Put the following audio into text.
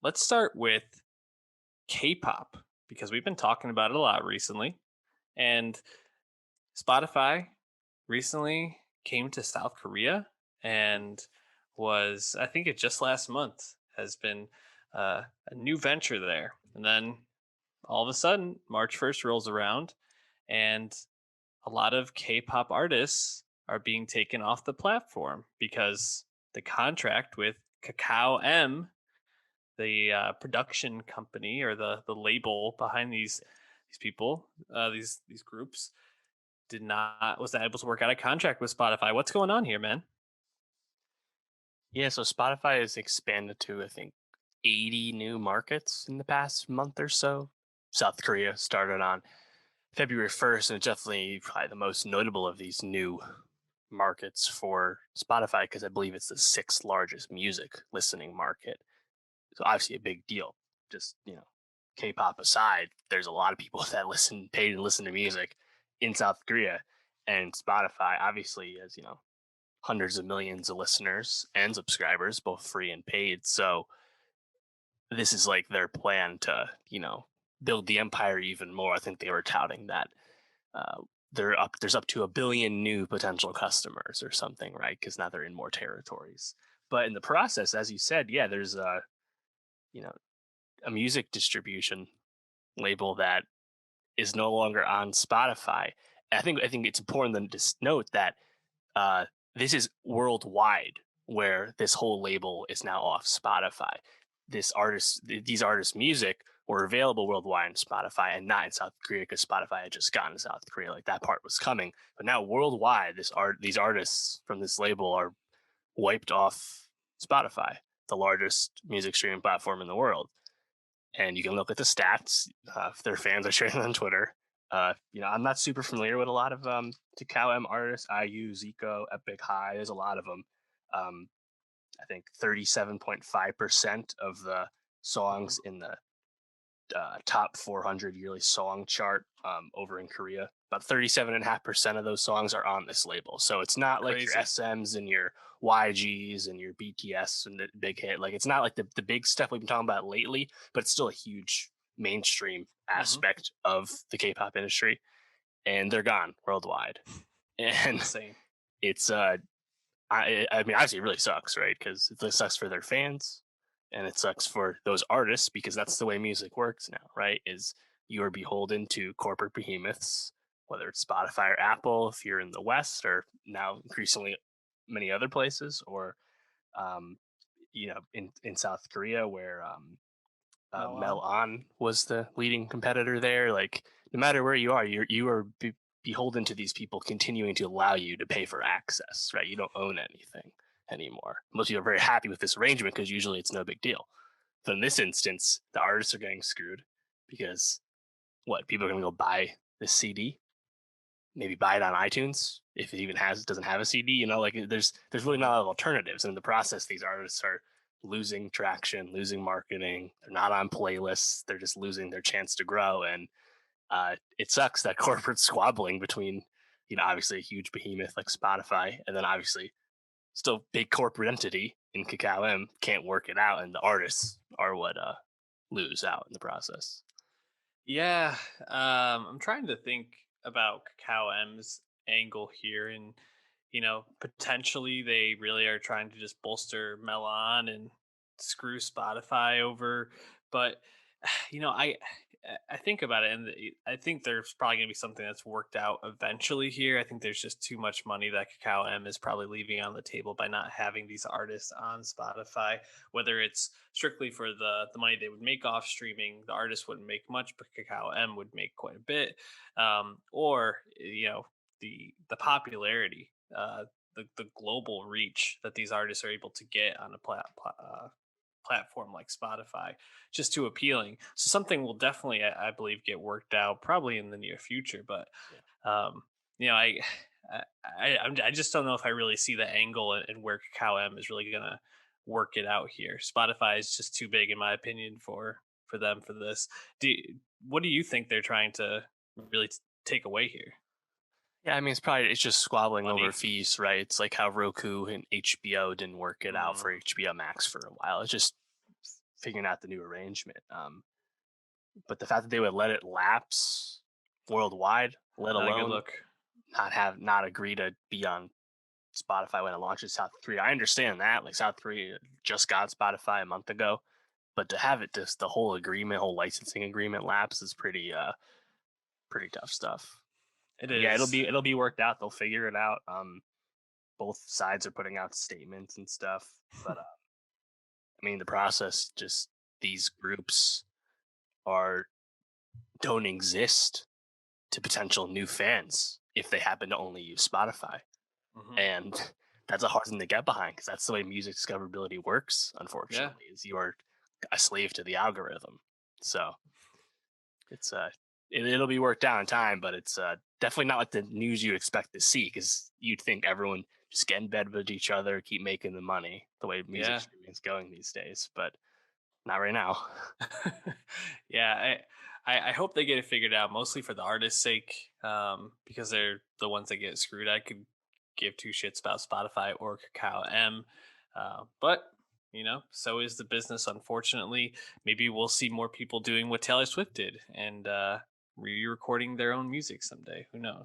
let's start with K-pop because we've been talking about it a lot recently. And Spotify recently came to South Korea and was, I think it just last month, has been a new venture there. And then all of a sudden, March 1st rolls around and a lot of K-pop artists are being taken off the platform because the contract with Kakao M, the production company or the label behind these people, these groups, did not was not able to work out a contract with Spotify. What's going on here, man? Yeah, so Spotify has expanded to, I think, 80 new markets in the past month or so. South Korea started on February 1st, and it's definitely probably the most notable of these new markets for Spotify because I believe it's the sixth largest music listening market. So obviously a big deal. Just, K-pop aside, there's a lot of people that pay to listen to music in South Korea. And Spotify, obviously, as hundreds of millions of listeners and subscribers, both free and paid. So this is like their plan to, build the empire even more. I think they were touting that uh, there's up to a billion new potential customers or something, right? Because now they're in more territories. But in the process, as you said, yeah, there's you know a music distribution label that is no longer on Spotify. I think it's important to just note that uh, this is worldwide, where this whole label is now off Spotify. These artists' music were available worldwide on Spotify and not in South Korea because Spotify had just gotten to South Korea. Like that part was coming, but now worldwide, these artists from this label are wiped off Spotify, the largest music streaming platform in the world. And you can look at the stats. If their fans are sharing on Twitter. I'm not super familiar with a lot of Kakao M artists. IU, Zico, Epic High. There's a lot of them. Um, I think 37.5% of the Mhm. songs in the top 400 yearly song chart over in Korea. About 37.5% of those songs are on this label. So it's not like your Crazy. SMs and your YGs and your BTS and the big hit. Like it's not like the big stuff we've been talking about lately, but it's still a huge mainstream Hmm. aspect of the K-pop industry. And they're gone worldwide. And Insane. it's I mean, obviously, it really sucks, right? Because it sucks for their fans, and it sucks for those artists because that's the way music works now, right? Is you are beholden to corporate behemoths, whether it's Spotify or Apple, if you're in the West, or now increasingly many other places, or um, in South Korea where Melon. Melon was the leading competitor there. Like, no matter where you are, you are beholden to these people continuing to allow you to pay for access, right? You don't own anything anymore. Most people are very happy with this arrangement because usually it's no big deal. But in this instance, the artists are getting screwed because what people are going to go buy this CD, maybe buy it on iTunes if it even doesn't have a CD. Like there's really not a lot of alternatives. And in the process, these artists are losing traction, losing marketing. They're not on playlists. They're just losing their chance to grow. And it sucks that corporate squabbling between, obviously a huge behemoth like Spotify, and then obviously still big corporate entity in Kakao M can't work it out, and the artists are what lose out in the process. Yeah, I'm trying to think about Kakao M's angle here, and potentially they really are trying to just bolster Melon and screw Spotify over. But I think about it, and I think there's probably going to be something that's worked out eventually here. I think there's just too much money that Kakao M is probably leaving on the table by not having these artists on Spotify. Whether it's strictly for the money they would make off streaming, the artist wouldn't make much, but Kakao M would make quite a bit. Or the popularity, the global reach that these artists are able to get on a platform like Spotify, just too appealing. So something will definitely, I believe, get worked out probably in the near future. But Yeah. um, you know, I just don't know if I really see the angle and where Kakao M is really gonna work it out here. Spotify is just too big, in my opinion, for them for this. What do you think they're trying to really take away here? Yeah, I mean, it's just squabbling over Money. fees, right? It's like how Roku and HBO didn't work it out for Mm, HBO Max for a while. It's just figuring out the new arrangement. But the fact that they would let it lapse worldwide, let Not a good alone look. not agree to be on Spotify when it launches South Korea. I understand that. Like South Korea just got Spotify a month ago, but to have it just the whole agreement, whole licensing agreement lapse is pretty tough stuff. It But yeah, is. it'll be worked out. They'll figure it out. Both sides are putting out statements and stuff, but I mean the process just these groups are don't exist to potential new fans if they happen to only use Spotify. Hmm. And that's a hard thing to get behind because that's the way music discoverability works, Yeah. unfortunately, is you're a slave to the algorithm. So it's it'll be worked out in time, but it's definitely not like the news you expect to see because you'd think everyone just get in bed with each other, keep making the money the way music Yeah. streaming is going these days, but not right now. Yeah, I hope they get it figured out, mostly for the artist's sake, because they're the ones that get screwed. I could give two shits about Spotify or Kakao M, but so is the business. Unfortunately, maybe we'll see more people doing what Taylor Swift did and re-recording their own music someday. Who knows?